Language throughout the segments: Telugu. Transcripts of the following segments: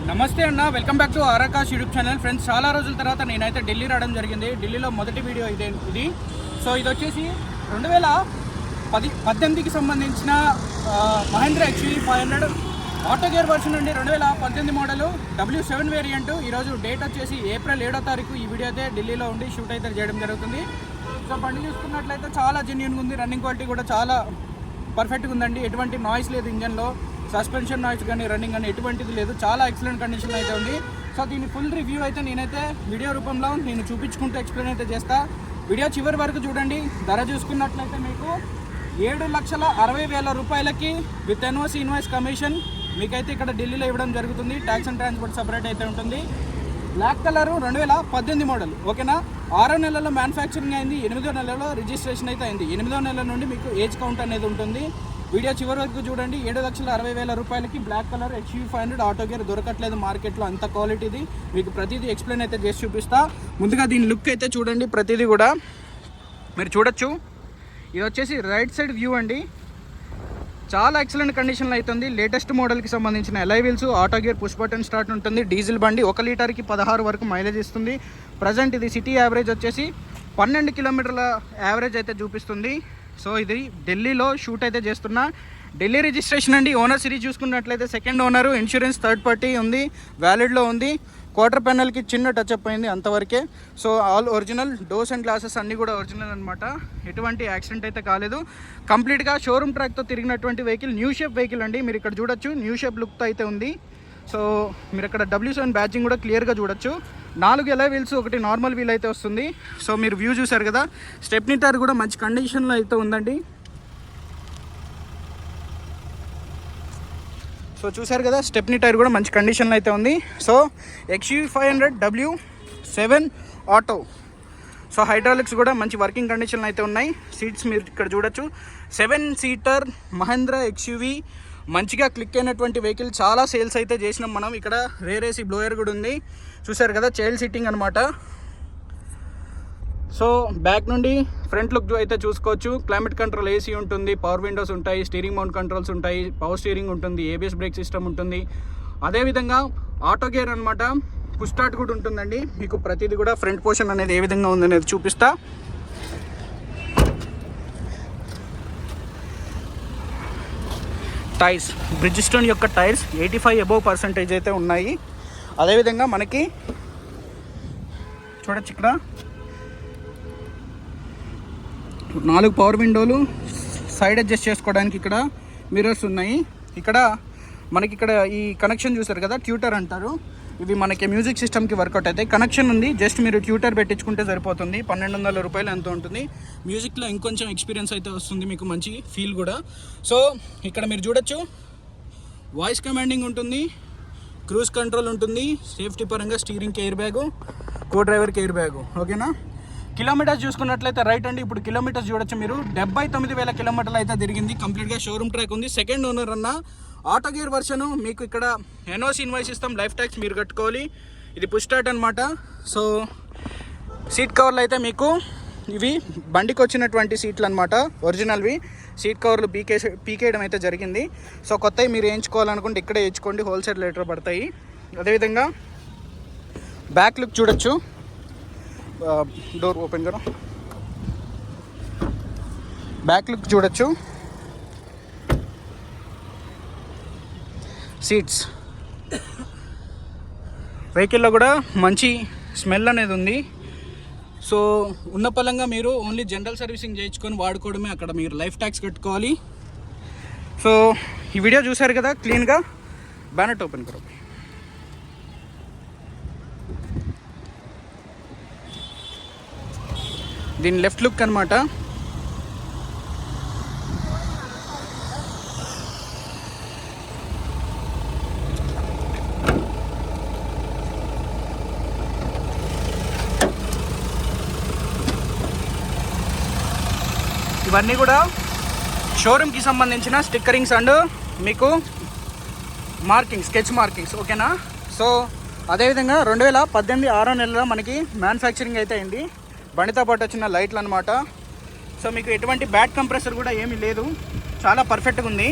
నమస్తే అన్న, welcome back to ఆర్ఆకాష్ YouTube channel. Friends, చాలా రోజుల తర్వాత నేనైతే ఢిల్లీ రావడం జరిగింది. ఢిల్లీలో మొదటి వీడియో ఇది. సో ఇది వచ్చేసి 2018కి సంబంధించిన Mahindra XUV 500 auto gear version అండి. 2018 మోడల్ W7 వేరియంట్. ఈరోజు డేట్ వచ్చేసి ఏప్రిల్ 7వ తారీఖు. ఈ వీడియో అయితే ఢిల్లీలో ఉండి షూట్ అయితే చేయడం జరుగుతుంది. సో బండి చూసుకున్నట్లయితే చాలా జెన్యూన్గా ఉంది. రన్నింగ్ క్వాలిటీ కూడా చాలా పర్ఫెక్ట్గా ఉందండి. ఎటువంటి నాయిస్ లేదు ఇంజన్లో. సస్పెన్షన్ నాయిస్ కానీ రన్నింగ్ కానీ ఎటువంటిది లేదు. చాలా ఎక్సలెంట్ కండిషన్ అయితే ఉంది. సో దీని ఫుల్ రివ్యూ అయితే నేనైతే వీడియో రూపంలో నేను చూపించుకుంటూ ఎక్స్ప్లెయిన్ అయితే చేస్తా. వీడియో చివరి వరకు చూడండి. ధర చూసుకున్నట్లయితే మీకు 7,60,000 రూపాయలకి విత్ ఎన్ఓసి ఇన్వాయిస్ కమిషన్ మీకైతే ఇక్కడ ఢిల్లీలో ఇవ్వడం జరుగుతుంది. ట్యాక్స్ అండ్ ట్రాన్స్పోర్ట్ సపరేట్ అయితే ఉంటుంది. Black colour 2018 model. ఓకేనా. 6వ నెలలో మ్యానుఫ్యాక్చరింగ్ అయింది. 8వ నెలలో రిజిస్ట్రేషన్ అయితే అయింది. 8వ నెల నుండి మీకు ఏజ్ కౌంట్ అనేది ఉంటుంది. వీడియో చివరి వరకు చూడండి. 7,60,000 రూపాయలకి black colour XUV 500 auto gear దొరకట్లేదు మార్కెట్లో. అంత క్వాలిటీది మీకు ప్రతిదీ ఎక్స్ప్లెయిన్ అయితే చేసి చూపిస్తా. ముందుగా దీని లుక్ అయితే చూడండి. ప్రతిదీ కూడా మీరు చూడొచ్చు. ఇది వచ్చేసి రైట్ సైడ్ వ్యూ అండి. చాలా ఎక్సలెంట్ కండిషన్లో అవుతుంది. లేటెస్ట్ మోడల్కి సంబంధించిన అలై wheels, auto gear, push button start ఉంటుంది. డీజిల్ బండి 1 లీటర్కి 16 వరకు మైలేజ్ ఇస్తుంది. ప్రజెంట్ ఇది సిటీ యావరేజ్ వచ్చేసి 12 కిలోమీటర్ల యావరేజ్ అయితే చూపిస్తుంది. సో ఇది ఢిల్లీలో షూట్ అయితే చేస్తున్నా. ఢిల్లీ రిజిస్ట్రేషన్ అండి. ఓనర్ సిరీస్ చూసుకున్నట్లయితే second owner. Insurance third party ఉంది, వ్యాలిడ్లో ఉంది. క్వార్టర్ ప్యానల్కి చిన్న టచ్అప్ అయింది, అంతవరకే. So all original. Doors and glasses అన్నీ కూడా ఒరిజినల్ అనమాట. ఎటువంటి యాక్సిడెంట్ అయితే కాలేదు. కంప్లీట్గా షోరూమ్ ట్రాక్తో తిరిగినటువంటి వెహికల్. న్యూ షేప్ వెహికల్ అండి. మీరు ఇక్కడ చూడొచ్చు. న్యూ షేప్ లుక్తో అయితే ఉంది. సో మీరు ఇక్కడ W7 బ్యాచింగ్ కూడా క్లియర్గా చూడొచ్చు. 4 అలై వీల్స్, 1 నార్మల్ వీల్ అయితే వస్తుంది. సో మీరు వ్యూ చూసారు కదా. స్టెప్నీ టైర్ కూడా మంచి కండిషన్లో అయితే ఉందండి. సో చూసారు కదా, స్టెప్నీ టైర్ కూడా మంచి కండిషన్లో అయితే ఉంది. So XUV 500 W7 auto. So hydraulics కూడా మంచి వర్కింగ్ కండిషన్లో అయితే ఉన్నాయి. సీట్స్ మీరు ఇక్కడ చూడొచ్చు. 7 సీటర్ మహేంద్ర XUV మంచిగా క్లిక్ అయినటువంటి వెహికల్. చాలా సేల్స్ అయితే చేసినాం మనం. ఇక్కడ రేర్ ఏసీ బ్లోయర్ కూడా ఉంది. చూసారు కదా, చైల్డ్ సిట్టింగ్ అనమాట. సో బ్యాక్ నుండి ఫ్రంట్ లుక్ అయితే చూసుకోవచ్చు. క్లైమేట్ కంట్రోల్ ఏసీ ఉంటుంది, పవర్ విండోస్ ఉంటాయి, స్టీరింగ్ మౌంట్ కంట్రోల్స్ ఉంటాయి, పవర్ స్టీరింగ్ ఉంటుంది, ABS బ్రేక్ సిస్టమ్ ఉంటుంది. అదేవిధంగా ఆటో గేర్ అనమాట. పుష్ స్టార్ట్ కూడా ఉంటుందండి. మీకు ప్రతిదీ కూడా ఫ్రంట్ పోర్షన్ అనేది ఏ విధంగా ఉందనేది చూపిస్తా. టైర్స్, బ్రిడ్జిస్టోన్ యొక్క టైర్స్ 85 అబోవ్% అయితే ఉన్నాయి. అదేవిధంగా మనకి చూడొచ్చు ఇక్కడ 4 పవర్ విండోలు, సైడ్ అడ్జస్ట్ చేసుకోవడానికి ఇక్కడ మిర్రర్స్ ఉన్నాయి. ఇక్కడ మనకి ఇక్కడ ఈ కనెక్షన్ చూసారు కదా, ట్యూటర్ అంటారు. ఇవి మనకి మ్యూజిక్ సిస్టమ్కి వర్కౌట్ అవుతాయి. కనెక్షన్ ఉంది, జస్ట్ మీరు ట్యూటర్ పెట్టించుకుంటే సరిపోతుంది. 1,200 రూపాయలు ఎంతో ఉంటుంది. మ్యూజిక్లో ఇంకొంచెం ఎక్స్పీరియన్స్ అయితే వస్తుంది, మీకు మంచి ఫీల్ కూడా. సో ఇక్కడ మీరు చూడొచ్చు, వాయిస్ కమాండింగ్ ఉంటుంది, క్రూజ్ కంట్రోల్ ఉంటుంది, సేఫ్టీ పరంగా స్టీరింగ్కి ఎయిర్ బ్యాగు, కో డ్రైవర్కి ఎయిర్ బ్యాగు. ఓకేనా. కిలోమీటర్స్ చూసుకున్నట్లయితే రైట్ అండి. ఇప్పుడు కిలోమీటర్స్ చూడొచ్చు మీరు. 79,000 కిలోమీటర్లు అయితే తిరిగింది. కంప్లీట్గా షోరూమ్ ట్రాక్ ఉంది. సెకండ్ ఓనర్ అన్న ఆటో గేర్ వర్షను. మీకు ఇక్కడ ఎన్ఓసి ఇన్వాయిస్ ఇస్తాం, లైఫ్ ట్యాక్స్ మీరు కట్టుకోవాలి. ఇది పుష్ స్టార్ట్ అనమాట. సో సీట్ కవర్లు అయితే మీకు ఇవి బండికి వచ్చినటువంటి సీట్లు అనమాట, ఒరిజినల్వి. సీట్ కవర్లు పీకేయడం అయితే జరిగింది. సో కొత్తవి మీరు వేయించుకోవాలనుకుంటే ఇక్కడే వేయించుకోండి, హోల్సేల్ రేట్లో పడతాయి. అదేవిధంగా బ్యాక్ లుక్ చూడొచ్చు. డోర్ ఓపెన్ కరో. బ్యాక్ లుక్ చూడొచ్చు. సీట్స్, వెహికల్లో కూడా మంచి స్మెల్ అనేది ఉంది. సో ఉన్న పలంగా మీరు ఓన్లీ జనరల్ సర్వీసింగ్ చేయించుకొని వాడుకోవడమే. అక్కడ మీరు లైఫ్ ట్యాక్స్ కట్టుకోవాలి. సో ఈ వీడియో చూసారు కదా క్లీన్గా. బ్యానెట్ ఓపెన్ కరో. దీని లెఫ్ట్ లుక్ అనమాట. ఇవన్నీ కూడా షోరూమ్కి సంబంధించిన స్టిక్కరింగ్స్ అండ్ మీకు మార్కింగ్స్, స్కెచ్ మార్కింగ్స్. ఓకేనా. సో అదేవిధంగా 2018 6వ నెలలో మనకి మ్యానుఫ్యాక్చరింగ్ అయితే అయింది. బండితో పాటు వచ్చిన లైట్లు అనమాట. సో మీకు ఎటువంటి బ్యాడ్ కంప్రెసర్ కూడా ఏమీ లేదు, చాలా పర్ఫెక్ట్గా ఉంది.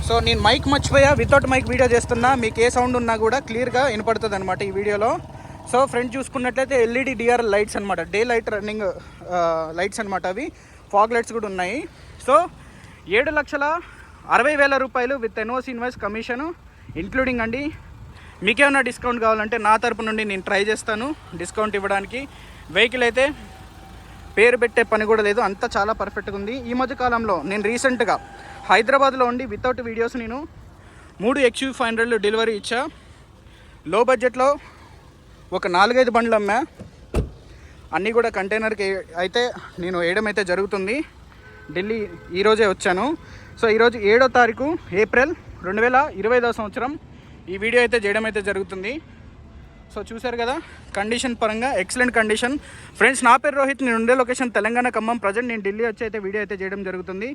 సో నేను మైక్ మర్చిపోయా, వితౌట్ మైక్ వీడియో చేస్తున్నా. మీకు ఏ సౌండ్ ఉన్నా కూడా క్లియర్గా వినపడుతుంది అనమాట ఈ వీడియోలో. సో ఫ్రంట్ చూసుకున్నట్లయితే ఎల్ఈడి డిఆర్ లైట్స్ అనమాట, డే లైట్ రన్నింగ్ లైట్స్ అనమాట. అవి ఫాగ్ లైట్స్ కూడా ఉన్నాయి. సో 7,60,000 రూపాయలు with NOC invoice commission including అండి. మీకేమైనా డిస్కౌంట్ కావాలంటే నా తరపు నుండి నేను ట్రై చేస్తాను డిస్కౌంట్ ఇవ్వడానికి. వెహికల్ అయితే పేరు పెట్టే పని కూడా లేదు, అంతా చాలా పర్ఫెక్ట్గా ఉంది. ఈ మధ్య కాలంలో నేను రీసెంట్గా హైదరాబాద్లో ఉండి వితౌట్ వీడియోస్ నేను 3 XUV500 డెలివరీ ఇచ్చా. లో బడ్జెట్లో ఒక 4-5 బండ్లు అమ్మా. అన్నీ కూడా కంటైనర్కి అయితే నేను వేయడం అయితే జరుగుతుంది. ఢిల్లీ ఈరోజే వచ్చాను. సో ఈరోజు 7వ తారీఖు ఏప్రిల్ 2020 సంవత్సరం ఈ వీడియో అయితే చేయడం అయితే జరుగుతుంది. సో చూసారు కదా, కండిషన్ పరంగా ఎక్సలెంట్ కండిషన్. ఫ్రెండ్స్, నా పేరు రోహిత్, నేను ఉండే లొకేషన్ తెలంగాణ ఖమ్మం. ప్రజెంట్ నేను ఢిల్లీ వచ్చి అయితే వీడియో అయితే చేయడం జరుగుతుంది.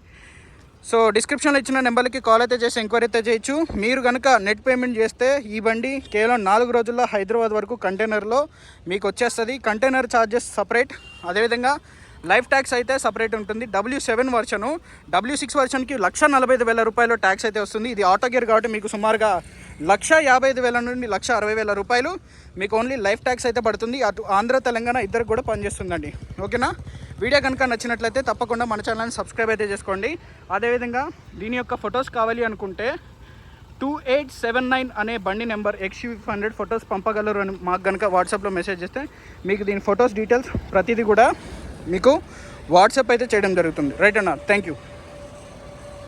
సో డిస్క్రిప్షన్లో ఇచ్చిన నెంబర్కి కాల్ అయితే చేసి ఎంక్వైరీ అయితే చేయొచ్చు. మీరు కనుక నెట్ పేమెంట్ చేస్తే ఈ బండి కేవలం 4 రోజుల్లో హైదరాబాద్ వరకు కంటైనర్లో మీకు వచ్చేస్తుంది. కంటైనర్ ఛార్జెస్ సపరేట్, అదేవిధంగా లైఫ్ ట్యాక్స్ అయితే సపరేట్ ఉంటుంది. W7 వర్షను, W6 వర్షన్కి 1,45,000 రూపాయలు ట్యాక్స్ అయితే వస్తుంది. ఇది ఆటో గేర్ కాబట్టి మీకు సుమారుగా 1,55,000 నుండి 1,60,000 రూపాయలు మీకు ఓన్లీ లైఫ్ ట్యాక్స్ అయితే పడుతుంది. అటు ఆంధ్ర తెలంగాణ ఇద్దరికి కూడా పనిచేస్తుందండి. ఓకేనా? వీడియో కనుక నచ్చినట్లయితే తప్పకుండా మన ఛానల్ని సబ్స్క్రైబ్ అయితే చేసుకోండి. అదేవిధంగా దీని యొక్క ఫొటోస్ కావాలి అనుకుంటే 2879 అనే బండి నెంబర్ XUV500 ఫొటోస్ పంపగలరు అని మాకు కనుక వాట్సాప్లో మెసేజ్ చేస్తే మీకు దీని ఫొటోస్ డీటెయిల్స్ ప్రతిదీ కూడా మీకు వాట్సాప్ అయితే చేయడం జరుగుతుంది. రైట్ అన్న, థ్యాంక్ యూ.